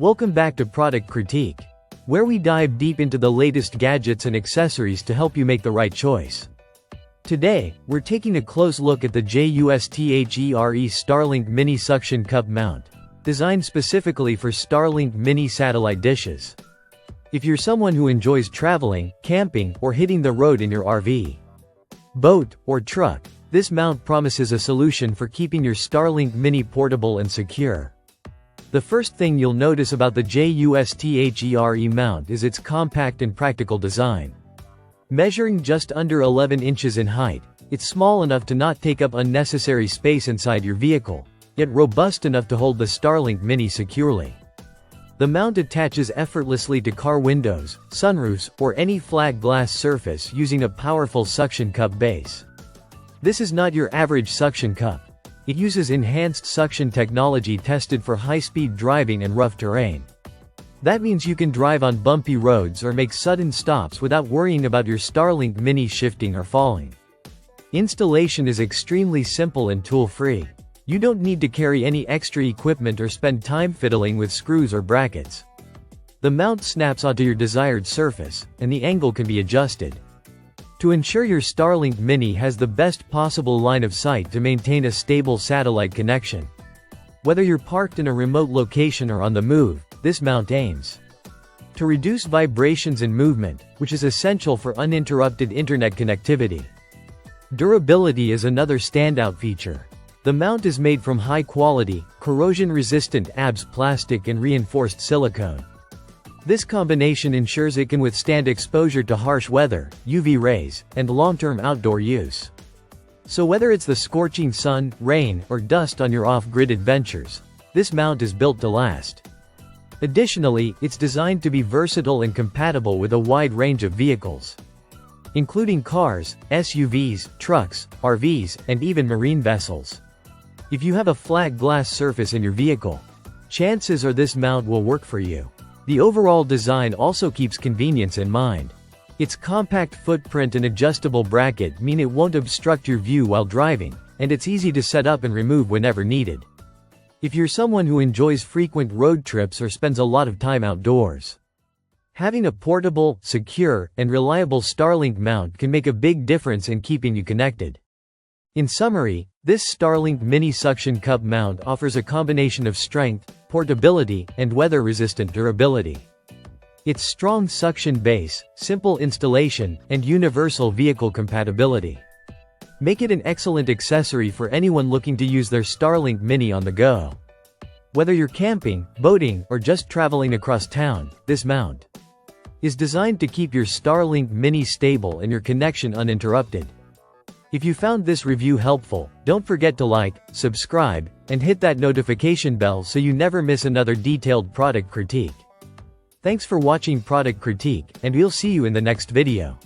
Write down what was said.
Welcome back to Product Critique, where we dive deep into the latest gadgets and accessories to help you make the right choice. Today, we're taking a close look at the JUSTHERE Starlink Mini Suction Cup Mount, designed specifically for Starlink mini satellite dishes. If you're someone who enjoys traveling, camping, or hitting the road in your RV, boat, or truck, this mount promises a solution for keeping your Starlink Mini portable and secure. The first thing you'll notice about the JUSTHERE mount is its compact and practical design. Measuring just under 11 inches in height, it's small enough to not take up unnecessary space inside your vehicle, yet robust enough to hold the Starlink Mini securely. The mount attaches effortlessly to car windows, sunroofs, or any flat glass surface using a powerful suction cup base. This is not your average suction cup. It uses enhanced suction technology tested for high-speed driving and rough terrain. That means you can drive on bumpy roads or make sudden stops without worrying about your Starlink Mini shifting or falling. Installation is extremely simple and tool-free. You don't need to carry any extra equipment or spend time fiddling with screws or brackets. The mount snaps onto your desired surface, and the angle can be adjusted to ensure your Starlink Mini has the best possible line of sight to maintain a stable satellite connection. Whether you're parked in a remote location or on the move, this mount aims to reduce vibrations and movement, which is essential for uninterrupted internet connectivity. Durability is another standout feature. The mount is made from high-quality, corrosion-resistant ABS plastic and reinforced silicone. This combination ensures it can withstand exposure to harsh weather, UV rays, and long-term outdoor use. So whether it's the scorching sun, rain, or dust on your off-grid adventures, this mount is built to last. Additionally, it's designed to be versatile and compatible with a wide range of vehicles, including cars, SUVs, trucks, RVs, and even marine vessels. If you have a flat glass surface in your vehicle, chances are this mount will work for you. The overall design also keeps convenience in mind. Its compact footprint and adjustable bracket mean it won't obstruct your view while driving, and it's easy to set up and remove whenever needed. If you're someone who enjoys frequent road trips or spends a lot of time outdoors, having a portable, secure, and reliable Starlink mount can make a big difference in keeping you connected. In summary, this Starlink Mini Suction Cup mount offers a combination of strength, portability, and weather-resistant durability. Its strong suction base, simple installation, and universal vehicle compatibility make it an excellent accessory for anyone looking to use their Starlink Mini on the go. Whether you're camping, boating, or just traveling across town, this mount is designed to keep your Starlink Mini stable and your connection uninterrupted. If you found this review helpful, don't forget to like, subscribe, and hit that notification bell so you never miss another detailed product critique. Thanks for watching Product Critique, and we'll see you in the next video.